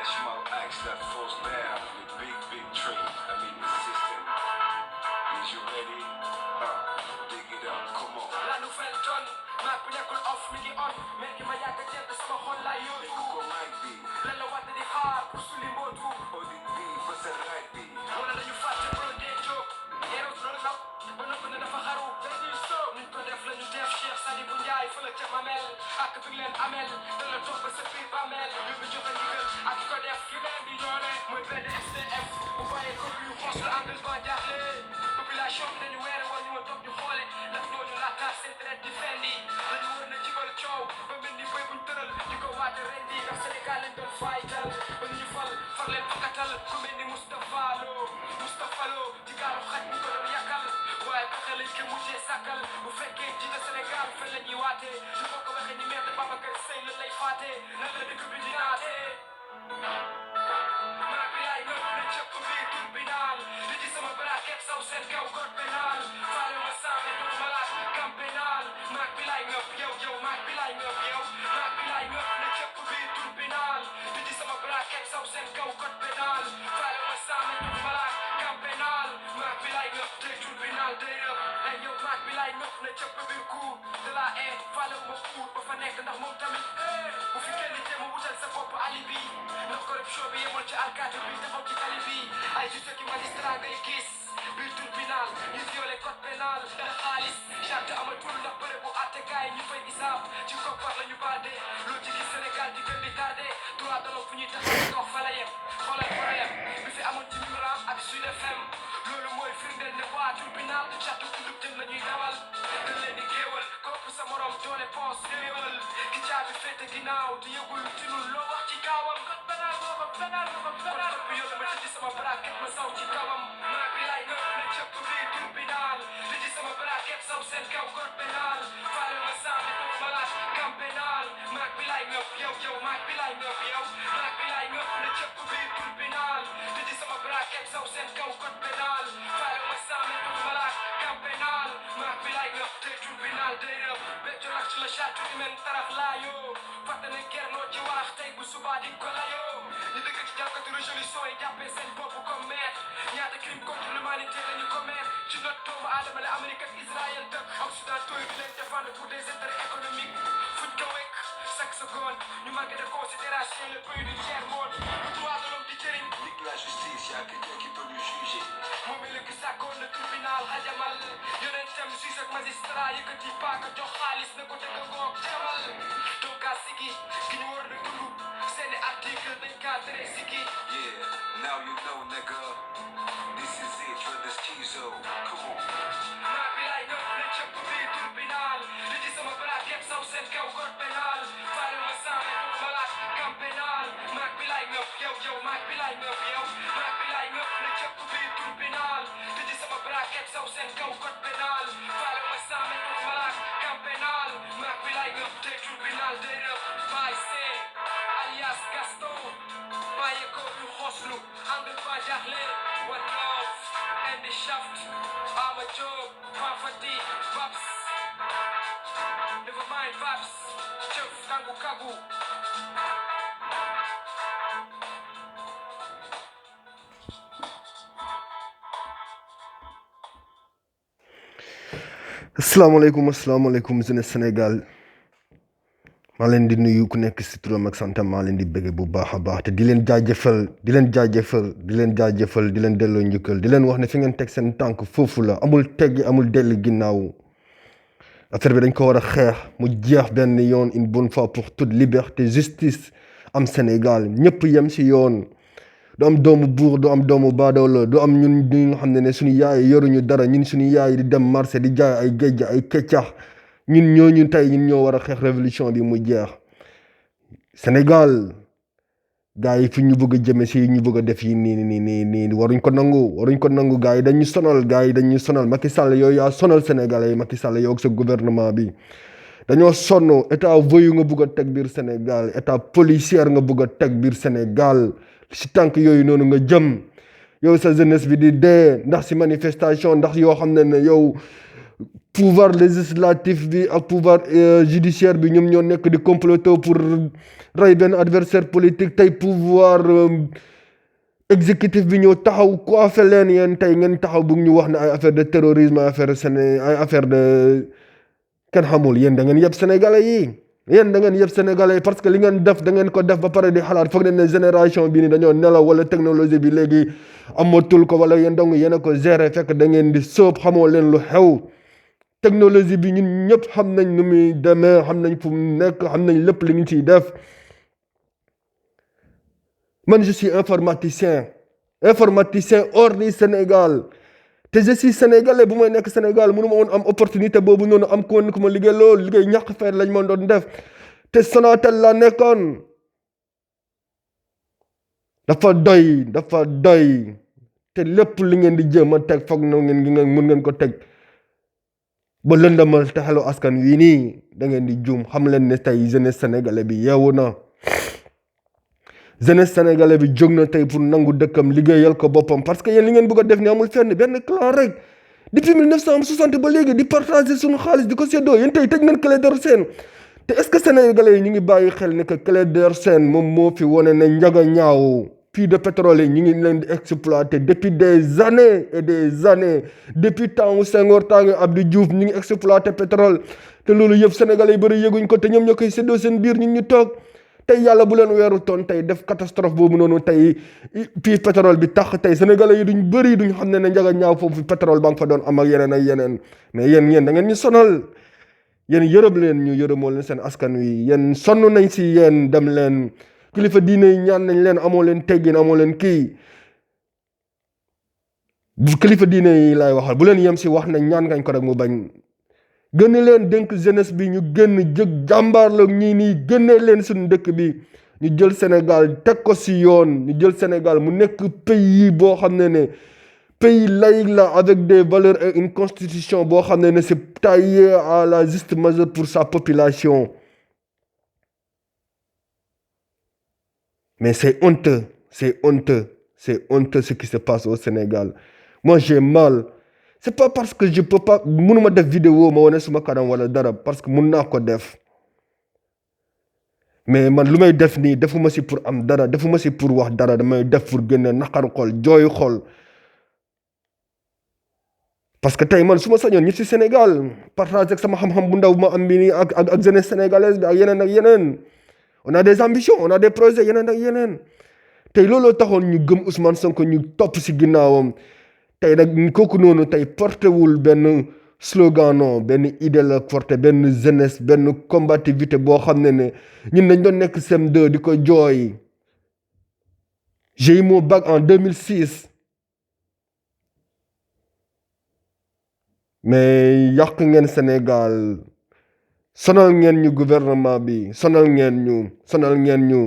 small axe that falls down with big tree. I mean the system. Is you ready? Dig it up, come on. La nouvelle donne, ma nekkul off mi ngi on, mais ki ma yàgg a jënd sama xol laa yóotu. Ko might be. Lan la wàtte di xaar pour suli mbootu. Audit B, ba sa right bi. Wala dañu fàtte bro dee jóg. Yeeru loolu law, ba nëbb na dafa xaru. Dañuy soob, nuñ ko def la ñu def Cheikh Sadibou Ndiaye fële ca Mamel. Ak bi leen amel, da la toog ba sa biir bàmmeel. Ñu bi joxe ndigal, ak ko def ki leen di ñoone. Mooy BDSDF, bu bàyyee ko yu xoos la engagement jaaxle. Population bi dañu weere woon ñu ma toog ñu xoole. Ndax ñooñu laakaar seen traite di fendi. Dañu wër na jibal coow, ba mel ni bëy buñ tëral. Di ko waate rendi, ndax Sénégal lañ doon faytal. Ba ñu fal, far leen fakkatal. Ku mel ni Moustapha Lo, ci gaalu xaj ñu ko doon yàkkal. Waaye pexe lañ ko mujjee sàkkal. Bu fekkee jiite Sénégal fan la ñuy waatee. Su boo ko waxee ni maître Babacar Seye lan lay faatee. Nan la dëkk bi di naatee. Maa bi laay nëb na cëpp biir tribunal. Li ci sama braquet saw seen kaw code pénal. Faale ma sàmme du malaat camp pénal. Maa bi laay nëb yow maa bi laay nëb yow. Maa bi laay nëb na cëpp biir tribunal. Li ci sama braquet saw seen kaw code pénal. Faale ma sàmme du malaat camp pénal. Maa bi laay nëb tey tribunal day nëb. Ay yow maa bi laay nëb na cëpp biir cour de la haine. Faale ma puut ba fa nekk ndax moom tamit. Bu fi kenn jéem a wutal sa bopp alibi. Ndax corruption bi yemoon ci alkaati bi taxaw ci tali bi. Ay juge ki magistrat ngay gis. Biir tribunal ñu violé code pénal. Ndax xaalis charte amatul ndax bëre bu attekaay ñu fay isaab. Ci koppar la ñu baade. Loo ci gis Sénégal di gën di tardé. Droit de l'homme fu ñuy taxaw di dox fa la yem. Xoolal problème bi fi amoon ci Mimran ak Sud FM. Loolu mooy firndeel ne waa tribunal charte tuddub jën la ñuy dawal. Dañ leen di géewal kopp sa morom doole pons géewal. Ki caabi féete ginnaaw te yëgul tinul loo wax ci kaawam. Code pénal kon code bi yóbbu ma ci sama braquet ma saw ci kawam. Maa bi laay nëb na cëpp biir tribunal. Li ci sama braquet saw seen kaw code pénal. Faale ma sànni doo malaat camp pénal. Maa bi laay nëb yow maa bi laay nëb yow. Maa bi laay nëb na cëpp biir tribunal. Li ci sama braquet saw seen kaw code pénal. Faale ma sànni doo malaat camp pénal. Maa bi laay nëb tey tribunal day nëb. Becco nag ci la charte humaine taraf laayoo. Fàtte ne gernoo ci wax tey bu subaa di ko layoo. Ñu dëkk ci jalkatu résolution yi jàppee seen bopp comme maître. Ñaata crime contre l'humanité lañu commettre. ci not doomu aadama la Amérique ak Israël dëkk. Occidentaux yi di leen défendre pour des intérêts économiques. fuñ ko wekk chaque seconde ñu manque de considération le pays du tiers monde. Le droit de l'homme di jëriñ. Nique la justice, y'a que Dieu qui peut nous juger. moom mi la ki sàkkoon le tribunal xajamal. yonentam juge ak magistrat yëkkati paaka jox xaalis na ko dëkk ngoog jamal. donc kaa sigi ki ñu war na dund seeni article dañ kaa tere sigi. Yeah, now you know, nigga. This is it for the schizo. Come on. maa bi laay nëb na cëpp biir tribunal. li ci sama braquet saw seen kaw code pénal. faale ma sànni du malaat camp pénal. maa bi laay nëb yow maa bi laay nëb yow. maa bi laay nëb na cëpp biir tribunal. li ci sama braquet saw seen kaw code pénal. faale ma sànni du malaat camp pénal. maa bi laay nëb tey tribunal day nëb. Baye Seye alias Gaston. bàyyi ko ñu xoslu ànd ba jaaxle. One love and the shaft. Ama Job, Pafati, Babs. Never mind Babs. Chef Tangu Kagu. asalaamaaleykum jeunesse Sénégal maa leen di nuyu ku nekk si turam ak santam maa leen di bëgge bu baax a baax te di leen jaajëfal di leen delloo njukkal di leen wax ne fi ngeen teg seen tànk foofu la amul teggi amul dellu ginnaaw affaire bi dañ ko war a xeex mu jeex benn yoon une bonne fois pour toute liberté justice am Sénégal ñëpp yem si yoon du am doomu buur du am doomu baadoola du am ñun ñu nga xam ne suñu yaay yoruñu dara ñun suñu yaay di dem marché di jaay ay géej ay keccax ñun ñooñu tey ñun ñoo war a xeex révolution bi mu jeex Sénégal gars yi fi ñu bëgg a jëme si ñu bëgg a def yi nii waruñ ko nangu gars yi dañu sonal Macky Sall yow yaa sonal Sénégalais yi Macky Sall yow ak sa gouvernement bi dañoo sonn état voyou nga bëgg a teg biir Sénégal état policière nga bëgg a teg biir Sénégal si tànk yooyu noonu nga jëm yow sa jeunesse bi di dee ndax si manifestation ndax yoo xam ne yow pouvoir législatif bi ak pouvoir judiciaire bi ñoom ñoo nekk di comploter pour rey benn adversaire politique tey pouvoir exécutif bi ñëw taxaw coiffé leen yéen tey ngeen taxaw bëgg ñu wax ne ay affaire de terrorisme ay affaire de kenn xamul yéen da ngeen yeb sénégalais yi yéen da ngeen yeb sénégalais yi parce que li ngeen def da ngeen ko def ba pare di xalaat foog ne génération bi ni dañoo nelaw wala technologie bi léegi amatul ko wala yéen dong yéen a ko gérer fekk da ngeen di sóob xamoo leen lu xew technologie bi ñun ñëpp xam nañ nu muy demee xam nañ fu mu nekk xam nañ lépp li ñu ciy def man je suis informaticien hors du Sénégal te je suis sénégalais bu may nekk Sénégal mënu ma woon am opportunité boobu noonu am ku ma liggéey loolu liggéey ñàkk fayda lañ ma doon def te Sonatel la nekkoon dafa doy te lépp li ngeen di jéem a teg foog na ngeen mën ngeen ko teg ba lëndamal te xelu askan wi nii da ngeen di juum xam leen ne tey jeunesse sénégalais bi yeewu na jeunesse sénégalais bi jóg na tey pour nangu dëkkam liggéeyal ko boppam parce que yéen li ngeen bëgg a def ni amul fenn benn clan rek depuis 1960 ba léegi di partager suñu xaalis di ko séddoo yéen tey tëj ngeen Clédor Sène te est-ce que sénégalais yi ñu ngi bàyyi xel ne que Clédor Sène moom moo fi wane ne njaga ñaaw puits de pétrole yi ñu ngi leen di exploiter depuis des années et des années depuis temps wu Senghor temps wu Abdou Diouf ñu ngi exploiter pétrole te loolu yëpp sénégalais yi bëri yëguñ ko te ñoom ñoo koy séddoo seen biir ñun ñu toog tey yàlla bu leen weeru toon tey def catastrophe boobu noonu tey puits pétrole bi tax tey sénégalais yi duñ bëri duñ xam ne njaga ñaaw foofu pétrole ba nga fa doon am ak yeneen mais yéen da ngeen ñu sonal yéen yërëm leen ñu yërëmoo leen seen askan wi yéen sonn nañ si yéen dem leen kilifa diine yi ñaan nañ leen amoo leen teggin amoo leen kii bu kilifa diine yi laay waxal bu leen yem si wax nañ ñaan ngañ ko rek mu bañ gën leen dénk jeunesse bi ñu génn jëg jàmbaar la ñii nii génnee leen suñu dëkk bi ñu jël Sénégal teg ko si yoon ñu jël Sénégal mu nekk pays boo xam ne pays laïque la avec des valeurs et une constitution boo xam ne c'est taillé à la juste mesure pour sa population mais c'est honteux ce qui se passe au Sénégal moi j'ai mal c'est pas parce que je peux pas mënuma def vidéo ma wane suma kanam wala dara parce que mun naa ko def mais man lu may def nii defuma si pour am dara defuma si pour wax dara damay def pour gën a naqar xol jooy xol parce que tey man su ma sañoon ñi si Sénégal partage ak sama xam-xam bu ndaw ma am bi nii ak jeunesse sénégalaise bi ak yeneen on a des ambitions on a des projets yeneen tey looloo taxoon ñu gëm Ousmane Sonko ñu topp si ginnaawam tey nag kooku noonu tey porté wul benn slogan non benn idée la porté benn jeunesse benn combativité boo xam ne ñun dañ doon nekk CM2 di ko jooy j'ai eu mon bac en 2006 mais yàq ngeen Sénégal sonal ngeen ñu gouvernement bi sonal ngeen ñu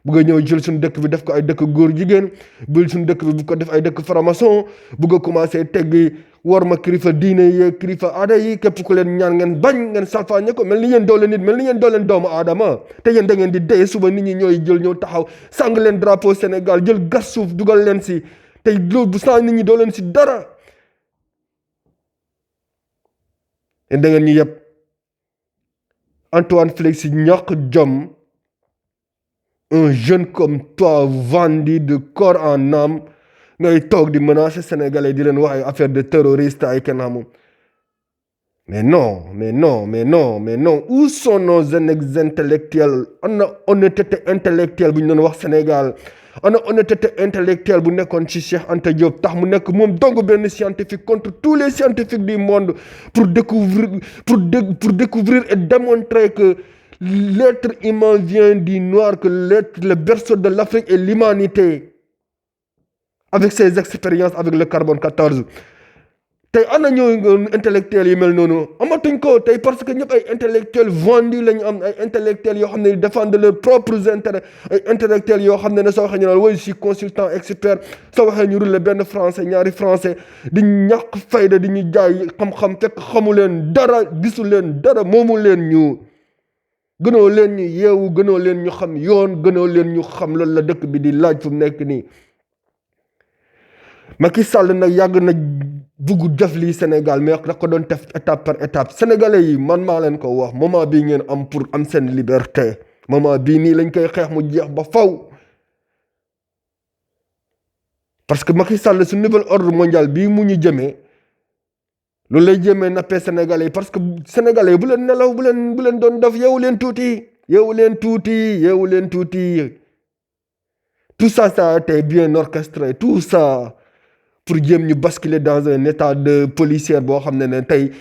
bëgg a ñëw jël suñu dëkk bi def ko ay dëkk góor jigéen jël suñu dëkk bi bu ko def ay dëkk franc-maçon bëgg a commencé teggi war ma kilifa diine yi kilifa aada yi képp ku leen ñaan ngeen bañ ngeen salfaañe ko mel ni yéen doole nit mel ni yéen doole doomu aadama te yéen da ngeen di dee suba nit ñi ñooy jël ñëw taxaw sàng leen drapeau Sénégal jël gas suuf dugal leen si tey loolu bu saa nit ñi doo leen si dara te da ngeen ñu yëpp Antoine Félix ñàkk jom un jeune comme toi vendu de corps en âme ngay toog di menacer sénégalais di leen wax ay affaire de terroriste ay kenn xamul mais non où sont nos intellectuels ana honnêteté intellectuelle bu ñu doon wax Sénégal ana honnêteté intellectuelle bu nekkoon ci Cheikh Anta Diop tax mu nekk moom dong benn scientifique contre tous les scientifiques du monde pour découvrir et démontrer que l'être humain vient du noir, que le berceau de l'Afrique est l'humanité avec ses expériences avec le carbone 14 tey ana ñoo intellectuels yi mel noonu amatuñ ko tey parce que ñëpp ay intellectuels vendus lañu am ay intellectuels yoo xam ne défendent leurs propres intérêts ay intellectuels yoo xam ne soo waxee ñu naan oui je suis consultant expert soo waxee ñu rulle benn français ñaari français di ñàkk fayda di ñu jaay xam-xam fekk xamu leen dara gisu leen dara moomu leen ñu gënoo leen ñu yeewu gënoo leen ñu xam yoon gënoo leen ñu xam loolu la dëkk bi di laaj fu mu nekk nii Macky Sall nag yàgg na bugg def lii Sénégal mais da ko doon def étape par étape sénégalais yi man maa leen ko wax moment bii ngeen am pour am seen liberté moment bii nii lañ koy xeex mu jeex ba faw parce que Macky Sall su nouvel ordre mondial bii mu ñu jëmee loolu lay jëmee nappee sénégalais yi parce que sénégalais yi bu leen nelaw bu leen doon def yeewu leen tuuti tout ça a été bien orchestré tout ça pour jéem ñu basculer dans un état de policière boo xam ne tey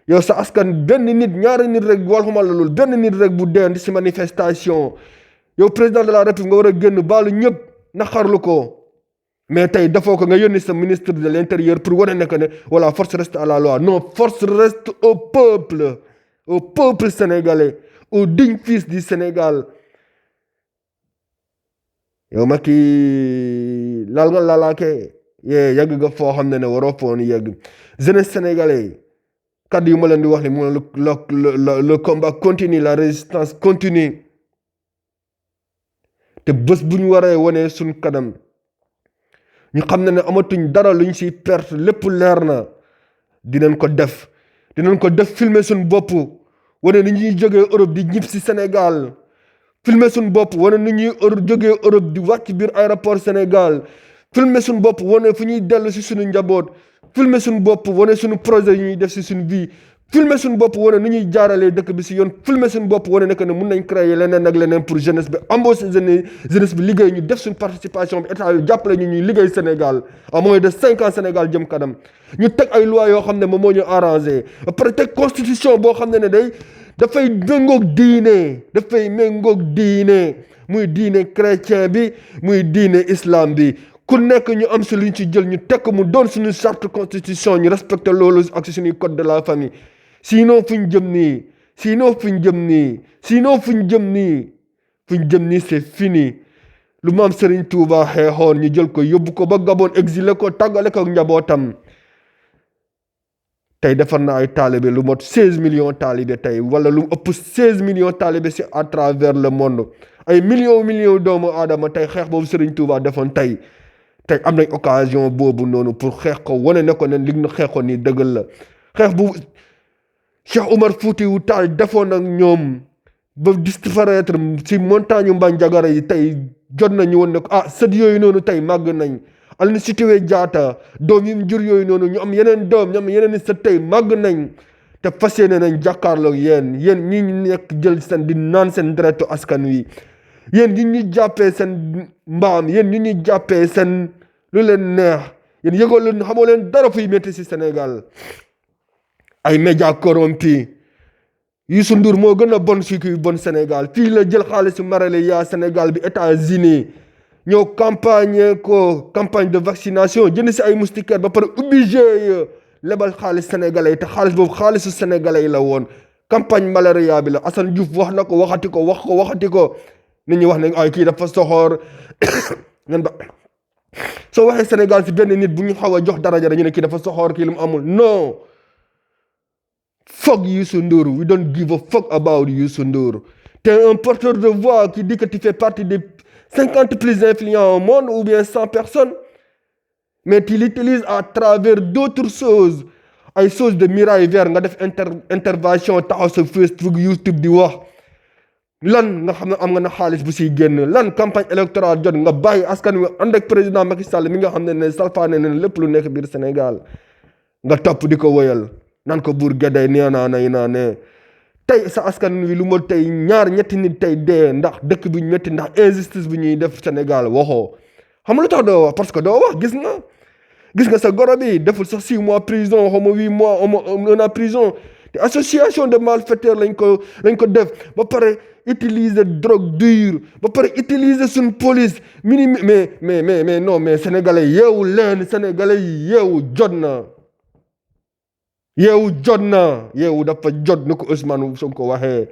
yow sa askan benn nit ñaari nit rek waxuma la loolu benn nit rek bu dee ci manifestation yow président de la république nga war a génn baalu ñëpp naqarlu ko mais tey dafoo ko nga yónni sa ministre de l'intérieur pour wane ne que ne voilà force reste à la loi non force reste au peuple sénégalais au digne fils du Sénégal yow Macky laal nga laalaakee yàgg nga foo xam ne waroo foon yàgg jeunesse sénégalais kaddu yu ma leen di wax ni moom le combat continue la résistance continue te bés bu ñu waree wane suñ kanam ñu xam ne amatuñ dara luñ siy perte lépp leer na dinañ ko def filmer suñ bopp wane ni ñuy jógee Europe di ñib si Sénégal filmer suñ bopp wane ni ñuy jógee Europe di wàcc biir aéroport Sénégal filmer suñ bopp wane fu ñuy dellu si suñu njaboot filmer suñ bopp wane suñu projet yi ñuy def si suñu vie filmer suñ bopp wane nu ñuy jaaralee dëkk bi si yoon filmer suñ bopp wane ne que ne mun nañ créer leneen ak leneen pour jeunesse bi embaucher jeunesse bi liggéey ñu def suñ participation bi état yu jàppale ñu ñuy liggéey Sénégal à moins de 5 ans Sénégal jëm kanam ñu teg ay loi yoo xam ne moom moo ñu arrangé après teg constitution boo xam ne dafay méngoog diine muy diine chrétien bi muy diine islam bi ku nekk ñu am si luñ ci jël ñu tekk mu doon suñu charte constitution ñu respecté loolu ak si suñuy code de la famille sinon fuñ jëm nii c'est fini lu maam Serigne Touba xeexoon ñu jël ko yóbbu ko ba Gabon exilé ko tàggale ko ak njabootam tey defar na ay taalibe lu mot 16 millions taalibe tey wala lu ëpp 16 millions taalibe si à travers le monde ay millions doomu aadama tey xeex boobu Serigne Touba defoon tey am nañ occasion boobu noonu pour xeex ko wane ne ko ne li nga xeexoon nii dëggal la xeex bu Cheikh Omar Foutiyou Tall defoon ak ñoom ba disparaître si montagne Bandiagara yi tey jot nañu woon ne ko sët yooyu noonu tey màgg nañ Aline Sitoé Diatta doom yi mu jur yooyu noonu ñu am yeneen doom ñu am yeneen sët tey màgg nañ te fas yéene nañ jàkkaarloog yéen ñi ñu nekk jël seen di naan seen deretu askan wi yéen ñi ñu jàppee seen mbaam yéen ñi ñu jàppee seen lu leen neex yéen yëgoo leen xamoo leen dara fuy métti si Sénégal ay médias corrompus Youssou Ndour moo gën a bon si kuy bon Sénégal fii la jël xaalisu marale yaa Sénégal bi États-Unis ñëw campagne de vaccination jënd si ay moustiquaires ba pare obligé lebal xaalis sénégalais te xaalis boobu xaalisu sénégalais la woon campagne malaria bi la Assane Diouf wax na ko waxati ko nit ñi wax nañ ay kii dafa soxor ngeen ba soo waxee Sénégal si benn nit bu ñu xaw a jox daraja dañu ne kii dafa soxor kii lu mu amul non fuck Youssou Ndour we don't give a fuck about Youssou Ndour t'es un porteur de voix qui dit que tu fais partie des 50 plus influents au monde ou bien 100 personnes mais tu l'utilises à travers d'autres choses ay choses de miraille vert nga def intervention taxaw sa Facebook YouTube di wax lan nga xam ne am nga na xaalis bu siy génn lan campagne électorale jot nga bàyyi askan wi ànd ak président Macky Sall mi nga xam ne salfaane ne lépp lu nekk biir Sénégal nga topp di ko woyal naan ko buur gedday nee naa ne tey sa askan wi lu ma tey ñetti nit tey dee ndax dëkk bi ñu métti ndax injustice bi ñuy def Sénégal waxoo xam nga lu tax doo wax parce que doo wax gis nga sa goro bi deful sax 6 mois prison xaw ma 8 mois on a prison te association de malfaiteurs lañ ko def ba pare utiliser drogue dure ba pare utiliser suñ police mais non mais sénégalais yeewu leen sénégalais yi yeewu jot na yeewu dafa jot ni ko Ousmane Sonko waxee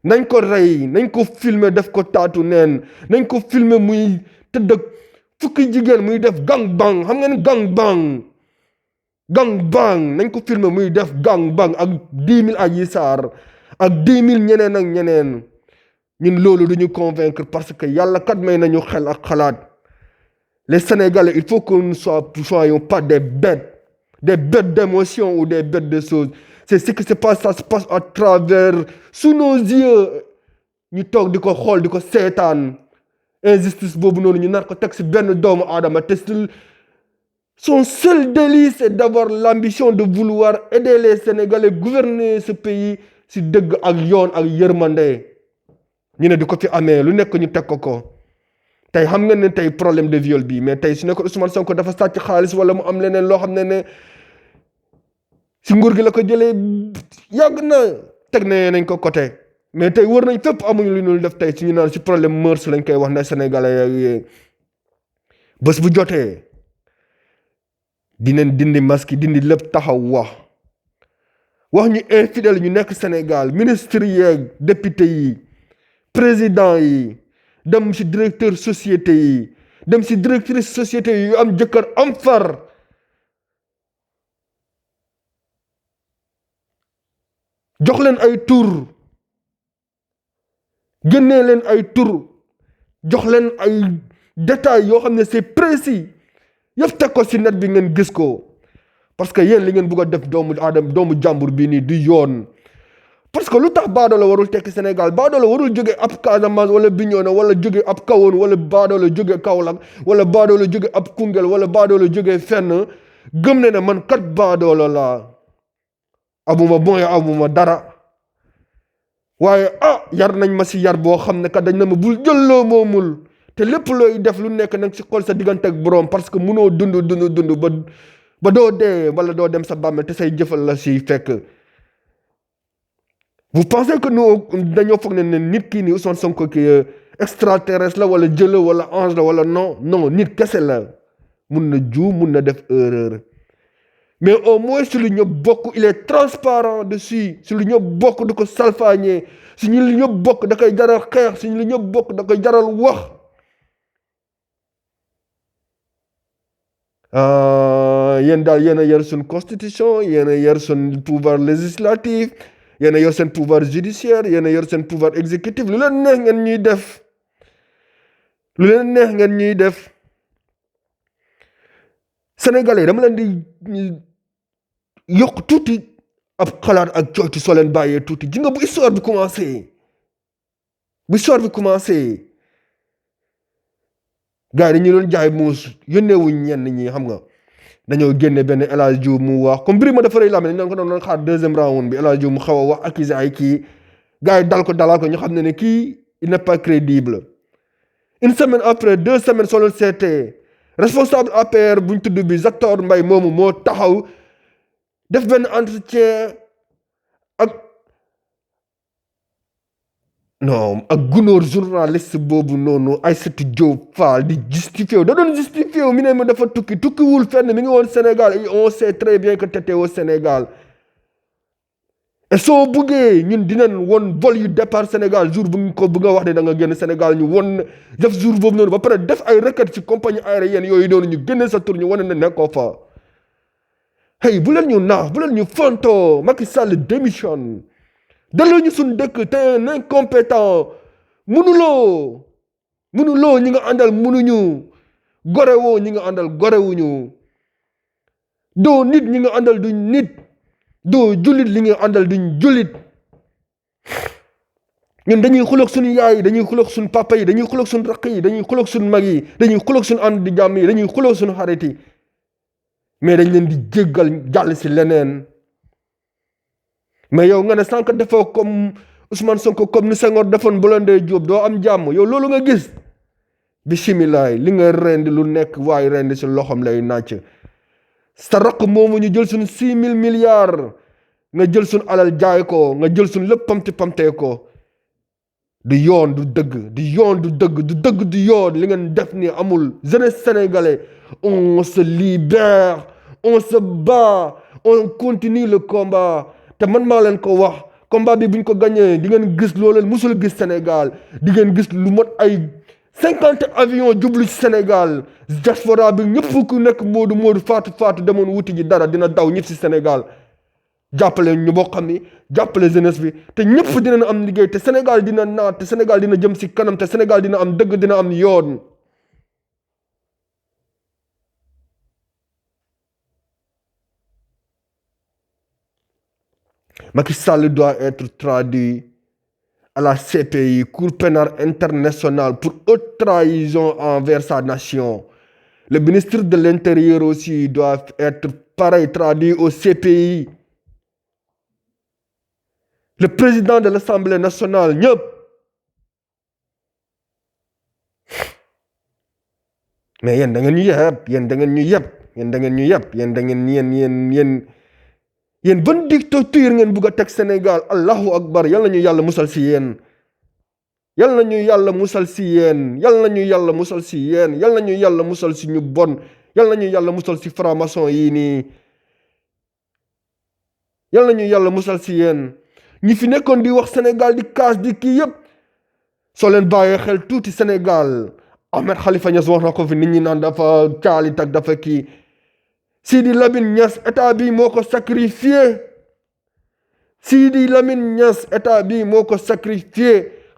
nañ ko rey nañ ko filmer def ko taatu neen nañ ko filmer muy tëdd ak fukki jigéen muy def gang bang xam ngeen gang bang nañ ko filmer muy def gang bang ak 10 000 Adji Sarr ak 10 000 ñeneen ak ñeneen ñun loolu duñu convaincre parce que yàlla kat may nañu xel ak xalaat Les Sénégalais, il faut que nous ne soyons pas des bêtes d'émotion ou des bêtes de choses. C'est ce qui se passe, ça se passe à travers, sous nos yeux. Ñu toog di ko xool di ko seetaan injustice boobu noonu ñu nar ko teg si benn doomu aadama te son seul délit c'est d'avoir l'ambition de vouloir aider les Sénégalais gouverner ce pays si dëgg ak yoon ak yërmande ñu ne di ko fi amee lu nekk ñu teg ko tey xam nga ne tey problème de viol bi mais tey su nekk Ousmane Sonko dafa sàcc xaalis wala mu am leneen loo xam ne si nguur gi la ko jëlee yàgg na teg nañ ko côté mais tey wër nañ fépp amuñu lu ñu def tey suñu naan si problème mœurs lañ koy wax ne Sénégalais bés bu jotee dinañ dindi masque dindi lépp taxaw wax ñu infidèle ñu nekk Sénégal ministre yeeg député yi président yi dem si directeur société yi dem si directrice société yi yu am jëkkër am far jox leen ay tur génnee leen ay tur jox leen ay détails yoo xam ne c'est précis yëpp teg ko si net bi ngeen gis ko parce que yéen li ngeen bugg a def doomu jàmbur bii nii du yoon parce que lu tax baadoola warul tekki Sénégal baadoola warul jóge ab Casamance wala Bignona wala jóge ab Kahone wala baadoola jóge Kaolack wala baadoola jóge ab Koungheul wala baadoola jóge fenn gëm ne man kat baadoola laa amuma bon amuma dara waaye yar nañ ma si yar boo xam ne kat dañ na ma bul jëlloo moomul te lépp looy def lu nekk nag si xool sa diggante ak boroom parce que munoo dund ba doo dee wala doo dem sa bàmmeel te say jëfal la si fekk. Vous pensez que nous dañoo foog ne nit kii nii Ousmane Sonko kii extraterrestre la wala jëla wala ange la wala non nit kese la mun na juum mun na def erreur mais au moins si lu ñëpp bokk il est transparent dessus si lu ñëpp bokk du ko salfaañee si ñu lu ñëpp bokk da koy jaral xeex si ñu lu ñëpp bokk da koy jaral wax yéen daal yéen a yor suñ constitution yéen a yor suñ pouvoir législatif yéen a yor seen pouvoir judiciaire yéen a yor seen pouvoir exécutif lu leen neex ngeen ñuy def Sénégalais dama leen di yokk tuuti ab xalaat ak cooytu soo leen bàyyee tuuti ji nga bu histoire bi commencé gars yi dañu doon jaay muus yónneewuñ ñenn ñi xam nga dañoo génne benn El Hadj Diouf mu wax comme mbir ma dafa rëy laa dañ ko doon xaar deuxième round bi El Hadj Diouf mu xaw a wax accusé ay kii gars yi dalal ko ñu xam ne kii il n'est pas crédible une semaine après 2 semaines soo leen seetee responsable APR buñ tudd bi Zator Mbaye moomu moo taxaw def benn entretien ak gunóor journaliste boobu noonu Aïssatou Diop Fall di justifié da doon justifié mi ne ma dafa tukkiwul fenn mi ngi woon Sénégal et on sait très bien que t'étais au Sénégal et soo buggee ñun dinañ won vol yu départ Sénégal jour bu ko bëgg a wax ne da nga génn Sénégal ñu won def jour boobu noonu ba pare def ay requête ci compagnie aérienne yooyu noonu ñu génne sa tur ñu wane ne nekkoo fa hey bu leen ñu naax bu leen ñu fontoo Macky Sall démissionne delloo ñu suñ dëkk te un incompétent mënuloo ñi nga àndal mënuñu gorewoo ñi nga àndal gorewuñu doo nit ñi nga àndal duñ nit doo jullit li nga àndal duñ jullit ñun dañuy xuloog suñu yaay yi dañuy xuloog suñu papa yi dañuy xuloog suñu rakk yi dañuy xuloog suñu mag yi dañuy xuloog suñu ànd di jàmm yi dañuy xuloog suñu xarit yi mais dañ leen di jéggal jàll si leneen mais yow nga ne sànq defoo comme Ousmane Sonko comme ni Senghor defoon Blondin Diop doo am jàmm yow loolu nga gis bisimilaay li nga rendi lu nekk waaye rendi si loxom lay nàcc sa rakk moomu ñu jël suñu 6 000 milliards nga jël suñu alal jaay ko nga jël suñu lépp pamtee ko du yoon du dëgg du dëgg du yoon li ngeen def ni amul jeunesse sénégalais on se libère on se bat on continue le combat te man maa leen ko wax combat bi buñ ko gagné di ngeen gis loo leen musul gis Sénégal di ngeen gis lu mot ay 50 avions jublu ci Sénégal diaspora bi ñëpp ku nekk Moodu faatu demoon wuti ji dara dina daw ñëpp ci Sénégal jàppale ñu boo xam ni jàppale jeunesse bi te ñëpp dinañ am liggéey te Sénégal dina naat te Sénégal dina jëm ci kanam te Sénégal dina am dëgg dina am yoon Macky Sall doit être traduit à la CPI, Cour pénale internationale, pour haute trahison envers sa nation. Le ministre de l'Intérieur aussi doit être pareil, traduit au CPI. Le président de l'Assemblée nationale, ñëpp. Mais yéen da ngeen ñu yeb yéen da ngeen ñu yeb yéen da ngeen ñu yeb yéen da ngeen yéen ban dictature ngeen bugg a teg Sénégal allahu akbar yal na ñu yàlla musal si yéen. yal na ñu yàlla musal si yéen yal na ñu yàlla musal si yéen yal na ñu yàlla musal si ñu bon yal na ñu yàlla musal si franc-maçon yii nii. yal na ñu yàlla musal si yéen ñi fi nekkoon di wax Sénégal di kaas di kii yëpp soo leen bàyyee xel tuuti Sénégal. Ahmed Khalifa Niass wax na ko fi nit ñi naan dafa caalit ak dafa kii Sidi Lamine Niass état bi moo ko sacrifié Sidi Lamine Niass état bi moo ko sacrifié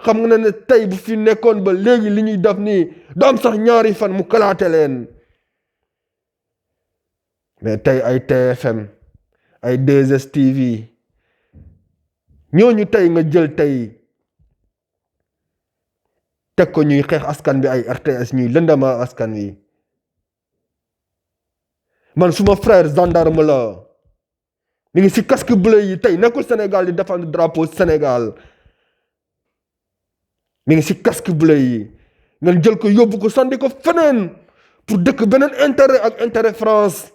xam nga ne tey bu fi nekkoon ba léegi li ñuy def nii du am sax ñaari fan mu kalaate leen mais tey ay TFM ay 2STV ñooñu tey nga jël tey teg ko ñuy xeex askan bi ay RTS ñuy lëndama askan wi man suma frère gendarme la mi ngi si casque bleu yi tey nekkul Sénégal di défendre drapeau Sénégal mi ngi si casque bleu yi ngeen jël ko yóbbu ko sandi ko feneen pour dëkk beneen intérêt ak intérêt France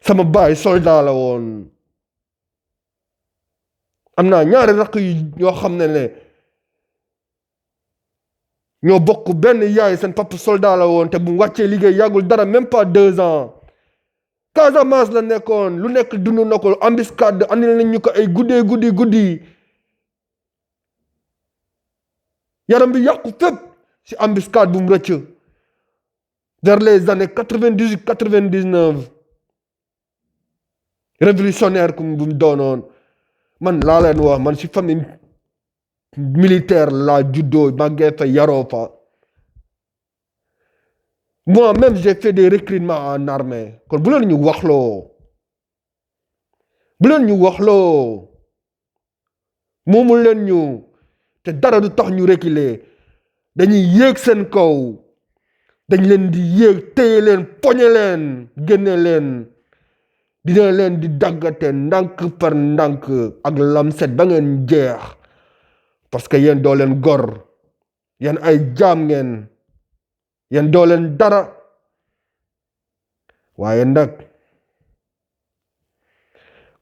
sama baay soldat la woon am naa ñaari rakk yoo xam ne ñoo bokk benn yaay seen papa soldat la woon te bu wàccee liggéey yàggul dara même pas 2 ans Casamance la nekkoon lu nekk dund na ko embuscade andi nañ ñu ko ay guddi yaram bi yàqu fépp si embuscade bu mu rëcc vers les années 98 99 révolutionnaire comme bu mu doonoon man laa leen wax man si famille militaire laa juddoo màggee fa yaroo fa moi-même j'ai fait des recrutements en armée kon bu leen ñu waxloo moomu leen ñu te dara du tax ñu reculer dañuy yéeg seen kaw dañ leen di yéeg téye leen poñe leen génne leen dina leen di daggate ndànk par ndànk ak lamset ba ngeen jeex parce que yéen doo leen gor yéen ay jaam ngeen yéen doo leen dara waaye nag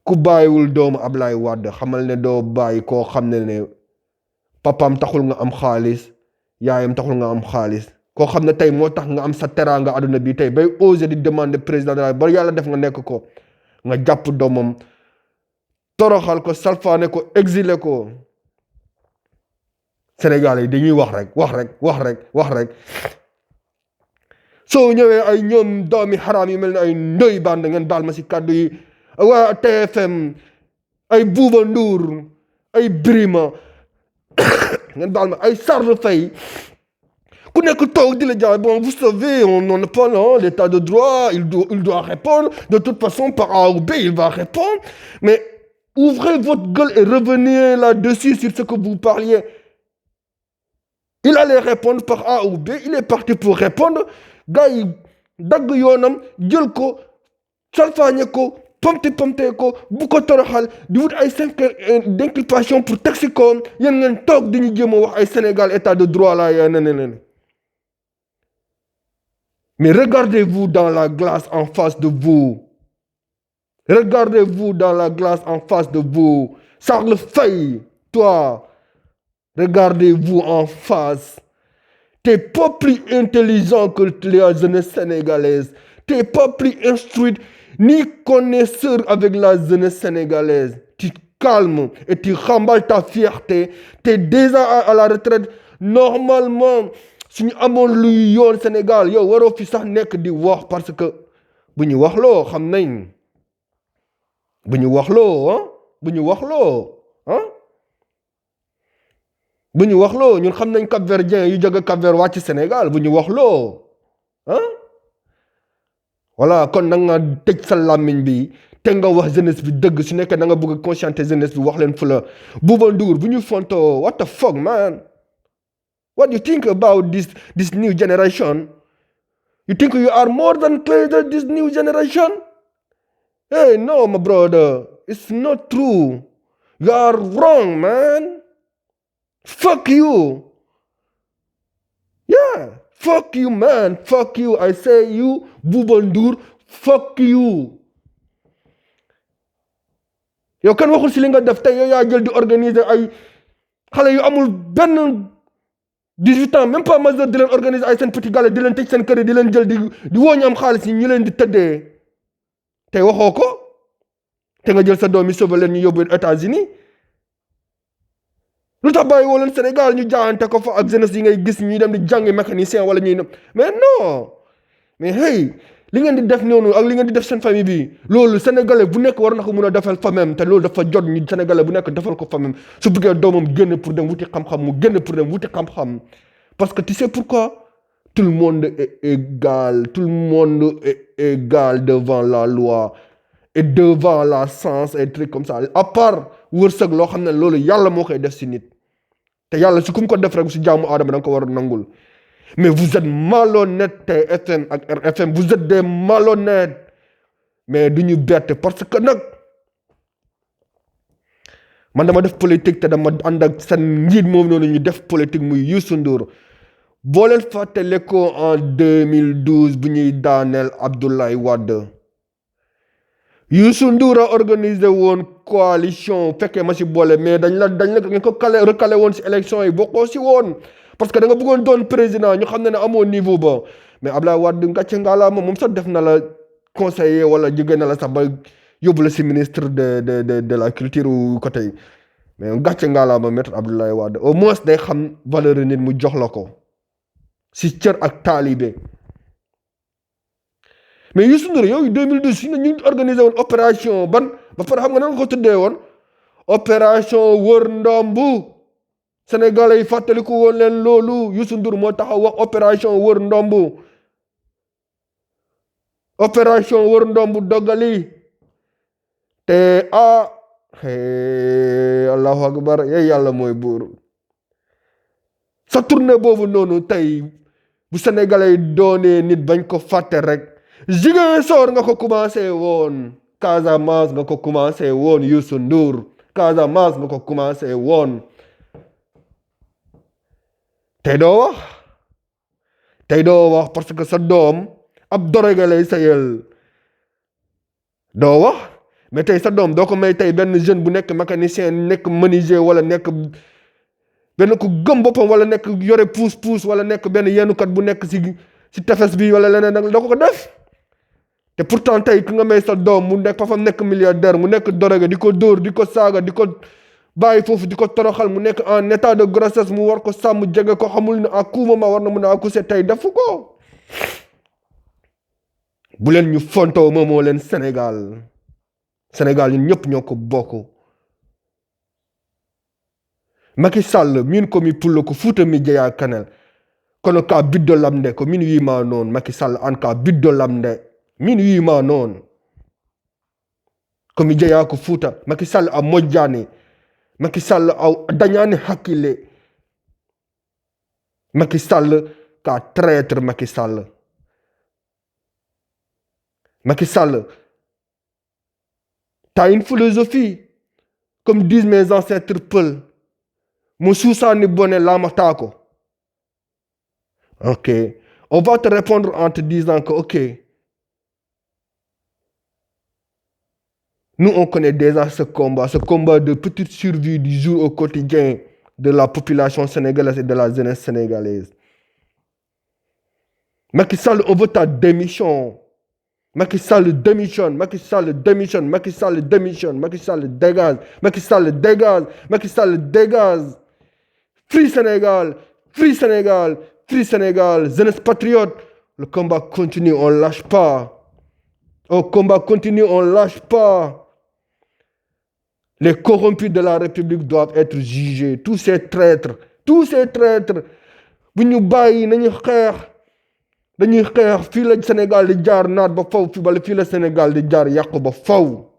ku bàyyiwul doomu Ablaye Wade xamal ne doo bàyyi koo xam ne papaam taxul nga am xaalis yaayam taxul nga am xaalis koo xam ne tey moo tax nga am sa teraanga àdduna bi tey bay osé di demander président de la ba yàlla def nga nekk ko nga jàpp doomam toroxal ko salfaane ko exilé ko Sénégal yi dañuy wax rek soo ñëwee ay ñoom doomi xaraam yi mel ne ay ndoy band ngeen baal ma si kàddu yi waa TFM ay Bouba Ndour ay Birima ngeen baal ma ay Sarr Faye ku nekk toog di la jaay bon vous savez on n'est pas là l'état de droit il doit répondre de toute façon par A ou B il va répondre mais ouvrez votre gueule et revenez là-dessus sur ce que vous parliez il allait répondre par A ou B il est parti pour répondre gars yi dagg yoonam jël ko salfaañe ko pomte ko bu ko toroxal di wut ay 5 d'inculpation pour teg si kawam yéen ngeen toog di ñu jéem a wax ay Sénégal état de droit la yaa ne mais regardez-vous dans la glace en face de vous Charles Faye toi regardez-vous en face t'es pas plus intelligent que la jeunesse sénégalaise t'es pas plus instruite ni connaisseur avec la jeunesse sénégalaise tu calmes et tu remballes ta fierté t'es déjà à la retraite normalement suñu amoon luy yoon Sénégal yow waroo fi sax nekk di wax parce que bu ñu waxloo xam nañ bu ñu waxloo ñun xam nañ Cap-Verdien yu jóge Cap-Vert wàcc Sénégal bu ñu waxloo ah voilà kon na nga tëj sa làmmiñ bi te nga wax jeunesse bi dëgg su nekkee da nga bëgg a conscientiser jeunesse bi wax leen fu la Bouba Ndour bu ñu fontoo what the fuck man what do you think about this new generation you think you are more than clever this new generation hey no my brother it's not true you are wrong man fuck you yeah fuck you man fuck you I say you Bouba Ndour fuck you yow kan waxul si li nga def tey yow yaa jël di organiser ay xale yu amul benn 18 ans même pas majeur di leen organiser ay seen petit gala di leen tëj seen kër di leen jël di wooñu am xaalis yi ñu leen di tëddee tey waxoo ko te nga jël sa doom yi sauvé leen ñu yóbbu États-Unis lu tax bàyyi woo leen Sénégal ñu jaayante ko fa ak jeunesse yi ngay gis ñuy dem di jàngi mécanicien wala ñuy mais non mais hey li ngeen di def noonu ak li ngeen di def seen famille bi loolu sénégalais bu nekk war na ko mun a defal famem te loolu dafa jot ñu sénégalais bu nekk defal ko famem su bëggee doomam génn pour dem wuti xam-xam mu génn pour dem wuti xam-xam parce que tu sais pourquoi tout le monde est égal tout le monde est égal devant la loi et devant la science et trucs comme ça à part wërsëg loo xam ne loolu yàlla moo koy def si nit te yàlla su kum ko def rek si jaamu aadama da nga ko war a nangul mais vous êtes malhonnêtes TFM ak RFM vous êtes des malhonnêtes mais du ñu bett parce que nag man dama def politique te dama ànd ak seen njiit moom noonu ñu def politique muy Youssou Ndour boo leen fàttale ko en 2012 bu ñuy daaneel Abdoulaye Wade Youssou Ndour a organisé woon coalition fekkee ma si boole mais dañ la ko recalé woon si élection yi bokkoo si woon parce que da nga bëggoon doon président ñu xam ne amoo niveau ba mais Abdoulaye Wade ngàcce ngalaama moom sax def na la conseiller wala jóge na la sax ba yóbbu la si ministre de la culture côté mais ngàcce ngalaama maître Abdoulaye Wade au moins day xam valeur nit mu jox la ko si cër ak taalibe mais Youssou Ndour yow 2012 si ñu organisé woon opération ban ba pare xam nga nan nga ko tuddee woon opération wër ndombu Sénégalais yi fàttaliku woon leen loolu Youssou Ndour moo taxaw wax opération wër ndombu opération wër ndombu dogali te allahu akbar yey yàlla mooy buur sa tournée boobu noonu tey bu Sénégalais yi doonee nit bañ ko fàtte rek Ziguinchor nga ko commencé woon Casamance nga ko commencé woon Youssou Ndour Casamance nga ko commencé woon tey doo wax parce que sa doom ab doroge lay sayal doo wax mais tey sa doom doo ko may tey benn jeune bu nekk mécanicien nekk menuisier wala nekk benn ku gëm boppam wala nekk yore pousse wala nekk benn yenukat bu nekk si tefes bi wala leneen nag doo ko def te pourtant tey ki nga may sa doom mu nekk fa nekk milliardaire mu nekk doroge di ko dóor di ko saaga di ko bàyyi foofu di ko toroxal mu nekk en état de grossesse mu war ko sàmm jege ko xamul ne à tout moment war na mun a accoucher tey defu ko bu leen ñu fontoo moomoo leen Sénégal ñun ñëpp ñoo ko bokk Macky Sall min komi pullo ko Fouta mi jeeya Kanel kono ka biddo lamde ko min wima noon Macky Sall an ka biddo lamde min wima noon komi jeeya ko Fouta Macky Sall a mojjani Macky Sall a dañani hakkille Macky Sall ka traître Macky Sall t'as une philosophie comme disent mes ancêtres Peul mu suusaani bone laamataa ko ok on va te répondre en te disant que ok nous on connaît déjà ce combat de petite survie du jour au quotidien de la population sénégalaise et de la jeunesse sénégalaise. Macky Sall, on veut ta démission. Macky Sall démissionne, Macky Sall démissionne, Macky Sall démissionne, Macky Sall dégage, Macky Sall dégage, Macky Sall dégage. Free Sénégal, Free Sénégal, Free Sénégal, jeunesse patriote. Le combat continue, on ne lâche pas. Au combat continue, on ne lâche pas. Les corrompus de la République doivent être jugés. Tous ces traîtres. Bu ñu bàyyi nañu xeex. dañuy xeex fii la Sénégal di jaar naat ba faw fii la Sénégal di jaar yàqu ba faw